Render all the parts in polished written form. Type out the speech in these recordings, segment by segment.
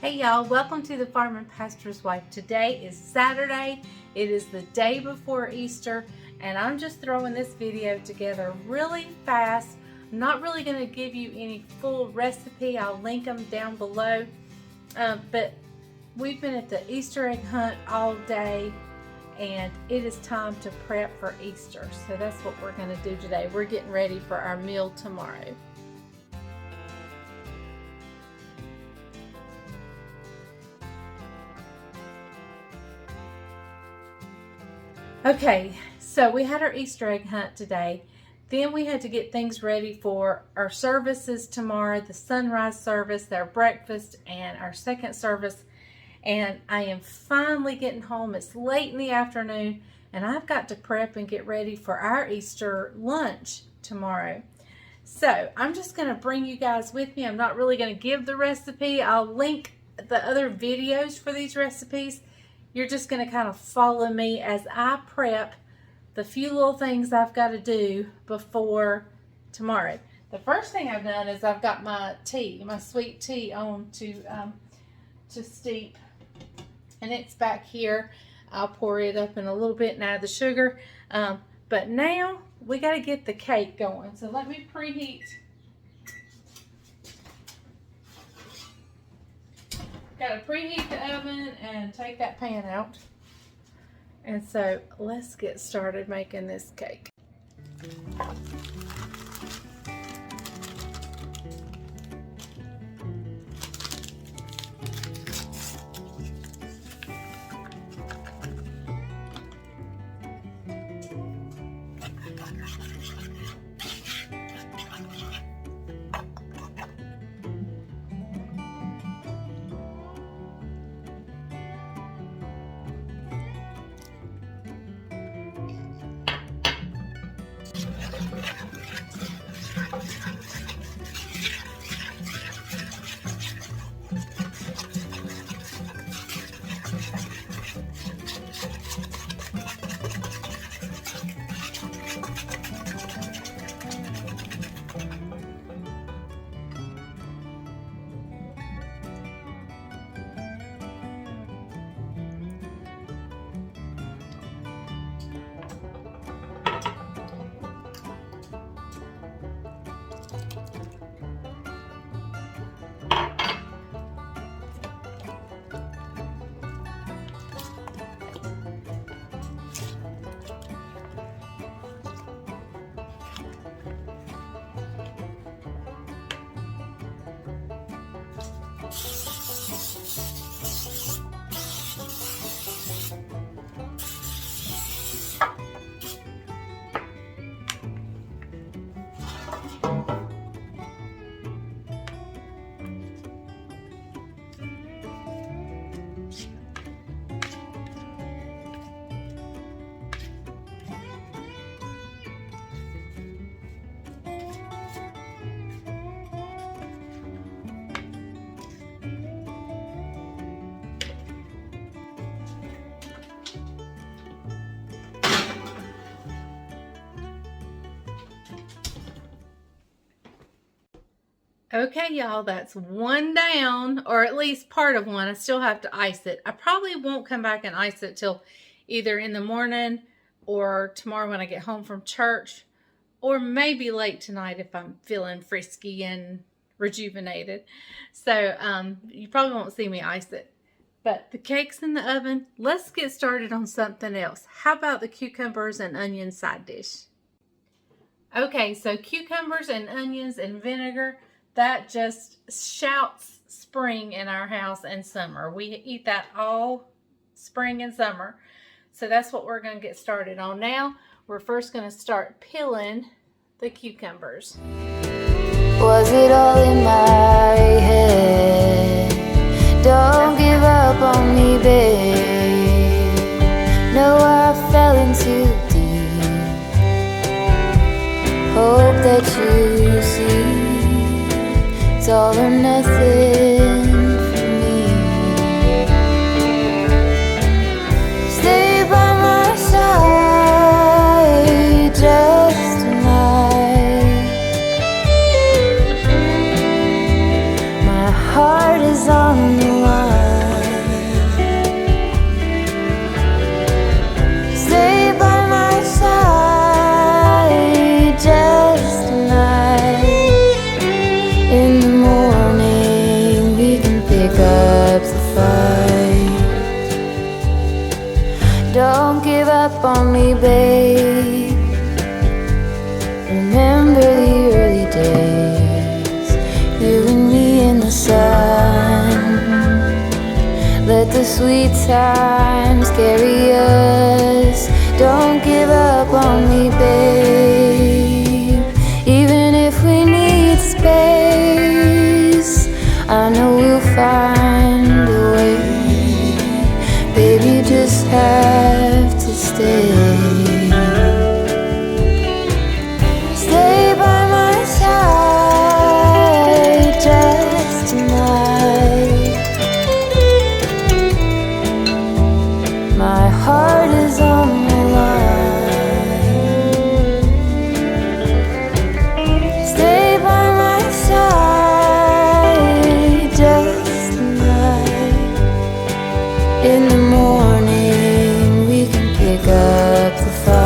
Hey y'all, welcome to the Farm and Pastor's Wife. Today is Saturday. It is the day before Easter, and I'm just throwing this video together really fast. I'm not really going to give you any full recipe. I'll link them down below. But we've been at the Easter egg hunt all day, and it is time to prep for Easter. So that's what we're going to do today. We're getting ready for our meal tomorrow. Okay, so we had our Easter egg hunt today. Then we had to get things ready for our services tomorrow, the sunrise service, our breakfast, and our second service. And I am finally getting home. It's late in the afternoon, and I've got to prep and get ready for our Easter lunch tomorrow. So I'm just going to bring you guys with me. I'm not really going to give the recipe. I'll link the other videos for these recipes. You're just going to kind of follow me as I prep the few little things I've got to do before tomorrow. The first thing I've done is I've got my tea, my sweet tea on to steep, and it's back here. I'll pour it up in a little bit and add the sugar. But now we got to get the cake going. So let me preheat. Got to preheat the oven and take that pan out. And so let's get started making this cake. Okay, y'all, that's one down, or at least part of one. I still have to ice it. I probably won't come back and ice it till either in the morning or tomorrow when I get home from church, or maybe late tonight if I'm feeling frisky and rejuvenated. So you probably won't see me ice it. But the cake's in the oven. Let's get started on something else. How about the cucumbers and onion side dish? Okay, so cucumbers and onions and vinegar. That just shouts spring in our house and summer. We eat that all spring and summer. So that's what we're going to get started on now. We're first going to start peeling the cucumbers. Was it all in my head? Don't give up on me, babe. No, I fell into deep. Hope that you see. It's all or nothing for me. Stay by my side just tonight. My heart is on the line. pick up the fight. Don't give up on me, babe. Remember the early days, you and me in the sun. Let the sweet times carry us. Don't give up on me, babe. Even if we need space, I know we'll find a way. Baby, you just have to stay. Stay by my side just tonight. My heart is on the line. Stay by my side just tonight. In the morning we can pick up the fight.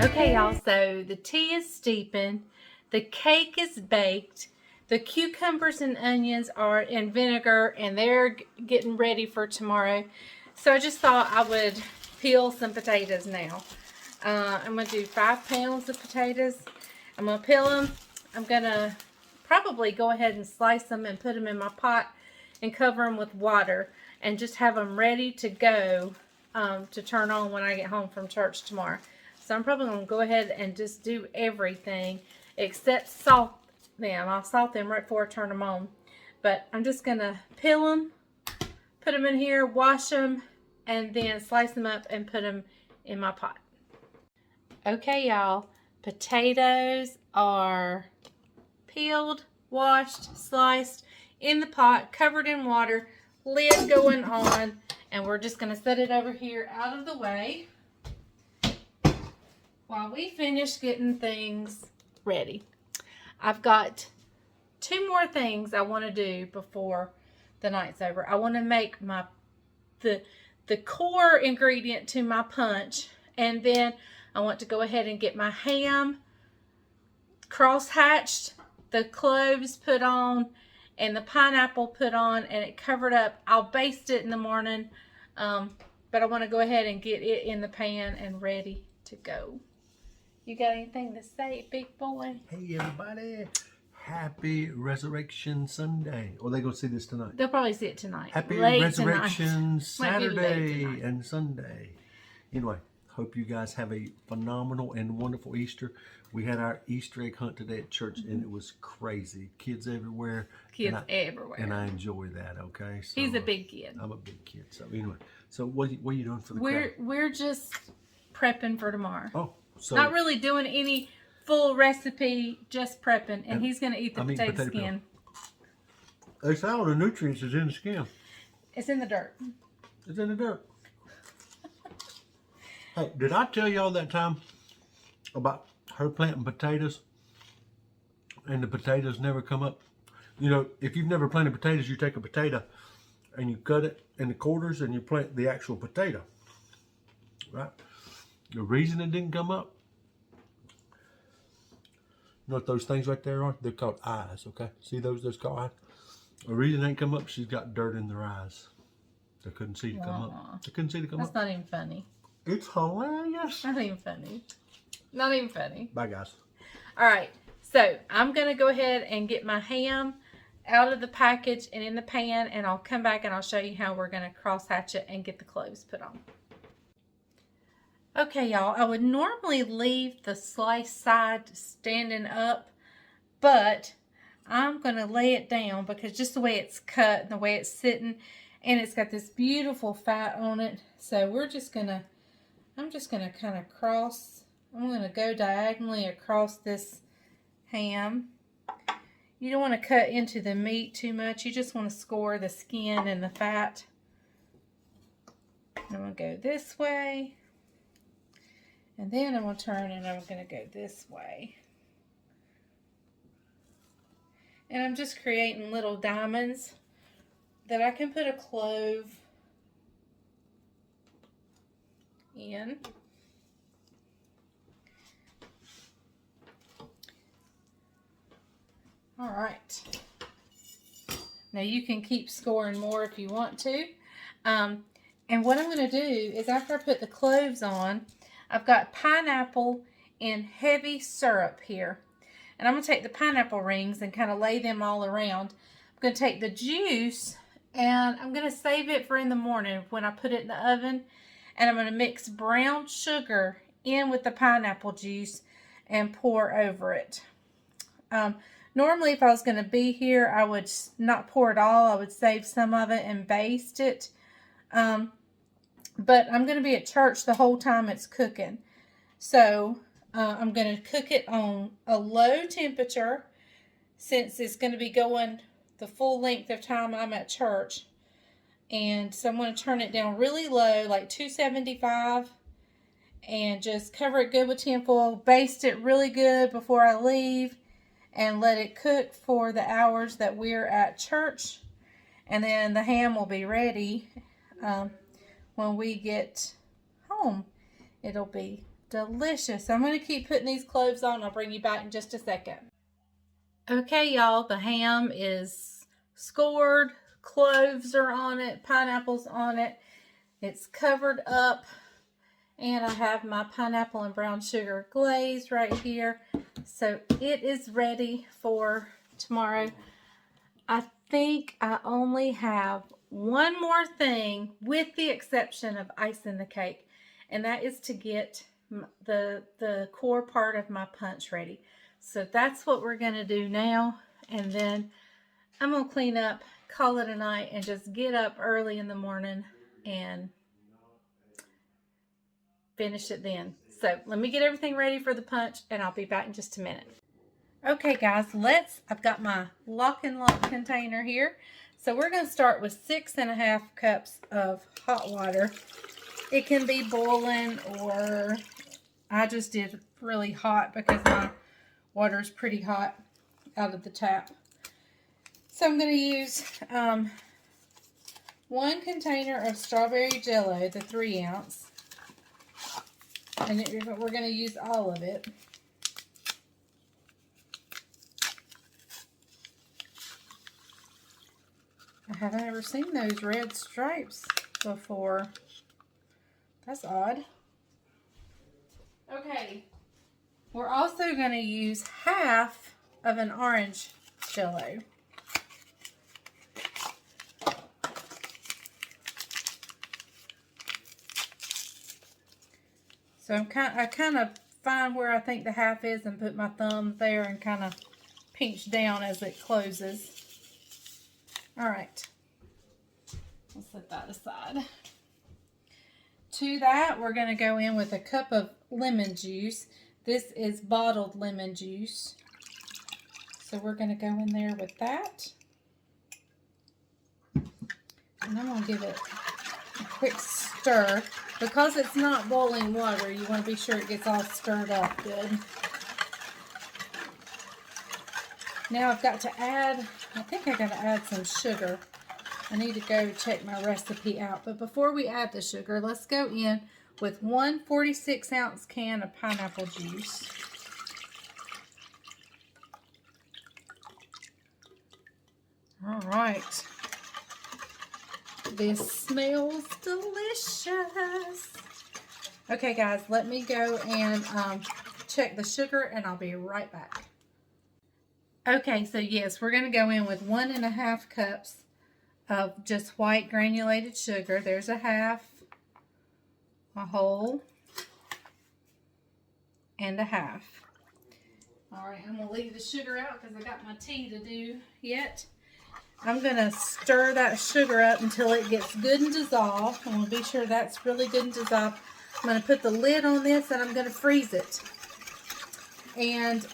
Okay, y'all, so the tea is steeping, the cake is baked, the cucumbers and onions are in vinegar, and they're getting ready for tomorrow. So I just thought I would peel some potatoes now. I'm going to do 5 pounds of potatoes. I'm going to peel them. I'm going to probably go ahead and slice them and put them in my pot and cover them with water and just have them ready to go to turn on when I get home from church tomorrow. So I'm probably going to go ahead and just do everything except salt them. I'll salt them right before I turn them on. But I'm just going to peel them, put them in here, wash them, and then slice them up and put them in my pot. Okay, y'all. Potatoes are peeled, washed, sliced, in the pot, covered in water, lid going on, and we're just going to set it over here out of the way while we finish getting things ready. I've got 2 more things I want to do before the night's over. I want to make the core ingredient to my punch, and then I want to go ahead and get my ham cross-hatched, the cloves put on, and the pineapple put on, and it covered up. I'll baste it in the morning, but I want to go ahead and get it in the pan and ready to go. You got anything to say, big boy? Hey everybody, happy Resurrection Sunday. Or they gonna see this tonight? They'll probably see it tonight. Happy Late Resurrection tonight. Might be late Saturday tonight. and Sunday. Anyway, hope you guys have a phenomenal and wonderful Easter. We had our Easter egg hunt today at church, and it was crazy. Kids everywhere. Kids everywhere. And I enjoy that. Okay, so He's a big kid. I'm a big kid. So anyway, so what are you doing for the crowd? We're just prepping for tomorrow. Oh, so not really doing any full recipe, just prepping, and he's gonna eat the potato potato skin. They say all the nutrients is in the skin. It's in the dirt. It's in the dirt. Hey, did I tell y'all that time about her planting potatoes and the potatoes never come up? You know, if you've never planted potatoes, you take a potato and you cut it in the quarters and you plant the actual potato, right? The reason it didn't come up, you know what those things right there are? They're called eyes, okay? See those called eyes? The reason they didn't come up, she's got dirt in their eyes. They couldn't see to come up. They couldn't see to come That's up. not even funny. It's hilarious. Not even funny. Not even funny. Bye, guys. All right, so I'm going to go ahead and get my ham out of the package and in the pan, and I'll come back and I'll show you how we're going to cross-hatch it and get the cloves put on. Okay, y'all, I would normally leave the sliced side standing up, but I'm going to lay it down because just the way it's cut and the way it's sitting, and it's got this beautiful fat on it. So I'm just going to kind of I'm going to go diagonally across this ham. You don't want to cut into the meat too much. You just want to score the skin and the fat. I'm going to go this way. And then I'm going to turn and I'm going to go this way. And I'm just creating little diamonds that I can put a clove in. All right. Now you can keep scoring more if you want to. And what I'm going to do is after I put the cloves on, I've got pineapple in heavy syrup here. And I'm going to take the pineapple rings and kind of lay them all around. I'm going to take the juice and I'm going to save it for in the morning when I put it in the oven. And I'm going to mix brown sugar in with the pineapple juice and pour over it. Normally, if I was going to be here, I would not pour it all. I would save some of it and baste it. But I'm going to be at church the whole time it's cooking. So I'm going to cook it on a low temperature since it's going to be going the full length of time I'm at church. And so I'm going to turn it down really low, like 275, and just cover it good with tinfoil. Baste it really good before I leave and let it cook for the hours that we're at church. And then the ham will be ready when we get home. It'll be delicious. I'm going to keep putting these cloves on. I'll bring you back in just a second. Okay, y'all, the ham is scored. Cloves are on it. Pineapple's on it. It's covered up. And I have my pineapple and brown sugar glaze right here. So it is ready for tomorrow. I think I only have one more thing with the exception of icing the cake. And that is to get the core part of my punch ready. So that's what we're going to do now. And then I'm going to clean up, call it a night, and just get up early in the morning and finish it then. So let me get everything ready for the punch and I'll be back in just a minute. Okay guys, I've got my lock and lock container here. So we're going to start with 6.5 cups of hot water. It can be boiling, or I just did really hot because my water is pretty hot out of the tap. So I'm going to use 1 container of strawberry jello, the 3 ounce. And we're going to use all of it. I haven't ever seen those red stripes before. That's odd. Okay. We're also going to use half of an orange jello. So I kind of find where I think the half is and put my thumb there and kind of pinch down as it closes. All right. We'll set that aside. To that, we're going to go in with a cup of lemon juice. This is bottled lemon juice. So we're going to go in there with that. And I'm going to give it a quick stir. Because it's not boiling water, you want to be sure it gets all stirred up good. Now I've got to add, I think I got to add some sugar. I need to go check my recipe out. But before we add the sugar, let's go in with 1 46-ounce can of pineapple juice. All right. This smells delicious. Okay, guys, let me go and check the sugar, and I'll be right back. Okay, so yes, we're going to go in with 1.5 cups of just white granulated sugar. There's a half, a whole, and a half. All right, I'm going to leave the sugar out because I got my tea to do yet. I'm going to stir that sugar up until it gets good and dissolved. I'm going to be sure that's really good and dissolved. I'm going to put the lid on this and I'm going to freeze it. And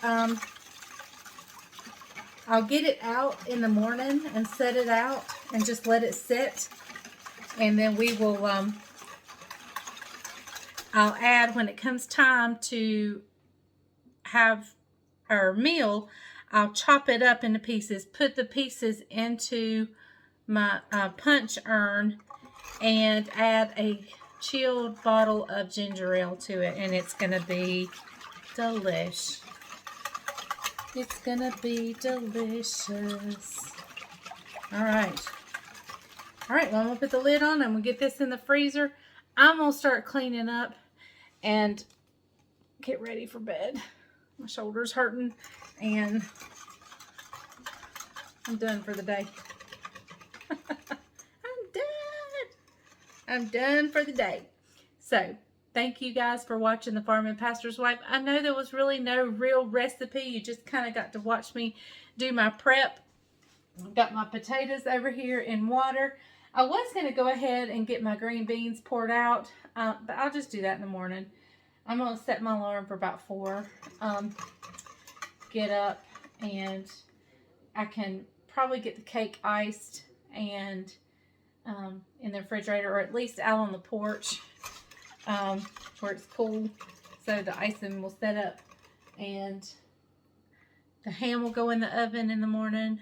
I'll get it out in the morning and set it out and just let it sit. And then we will, I'll add, when it comes time to have our meal, I'll chop it up into pieces, put the pieces into my punch urn, and add a chilled bottle of ginger ale to it, and it's gonna be delish. It's gonna be delicious. All right, well, I'm gonna put the lid on. I'm gonna get this in the freezer. I'm gonna start cleaning up and get ready for bed. My shoulder's hurting, and I'm done for the day. I'm done for the day. So, thank you guys for watching The Farm and Pastor's Wife. I know there was really no real recipe. You just kind of got to watch me do my prep. I've got my potatoes over here in water. I was going to go ahead and get my green beans poured out, but I'll just do that in the morning. I'm going to set my alarm for about 4. Get up, and I can probably get the cake iced and in the refrigerator, or at least out on the porch where it's cool, so the icing will set up, and the ham will go in the oven in the morning.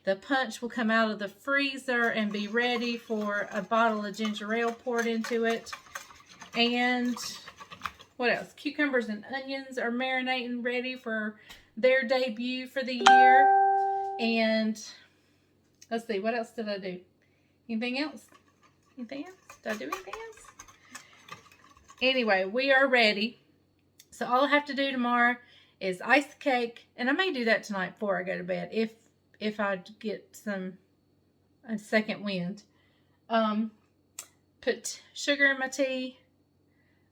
The punch will come out of the freezer and be ready for a bottle of ginger ale poured into it. And what else? Cucumbers and onions are marinating, ready for their debut for the year. And let's see, what else did I do? Anything else? Anything else? Did I do anything else? Anyway, we are ready. So all I have to do tomorrow is ice the cake, and I may do that tonight before I go to bed if I get a second wind. Put sugar in my tea,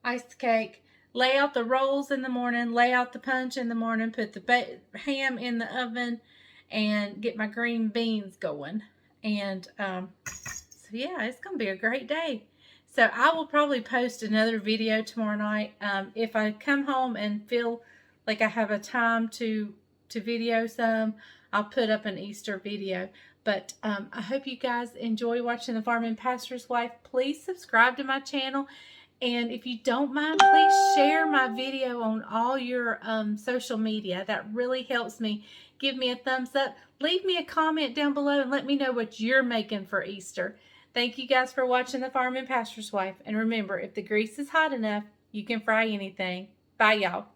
ice the cake, lay out the rolls in the morning, lay out the punch in the morning, put the ham in the oven, and get my green beans going. And so yeah, it's gonna be a great day. So I will probably post another video tomorrow night. If I come home and feel like I have a time to video some, I'll put up an Easter video. But I hope you guys enjoy watching The Farm and Pastor's Wife. Please subscribe to my channel. And if you don't mind, please share my video on all your social media. That really helps me. Give me a thumbs up. Leave me a comment down below and let me know what you're making for Easter. Thank you guys for watching The Farm and Pastor's Wife. And remember, if the grease is hot enough, you can fry anything. Bye, y'all.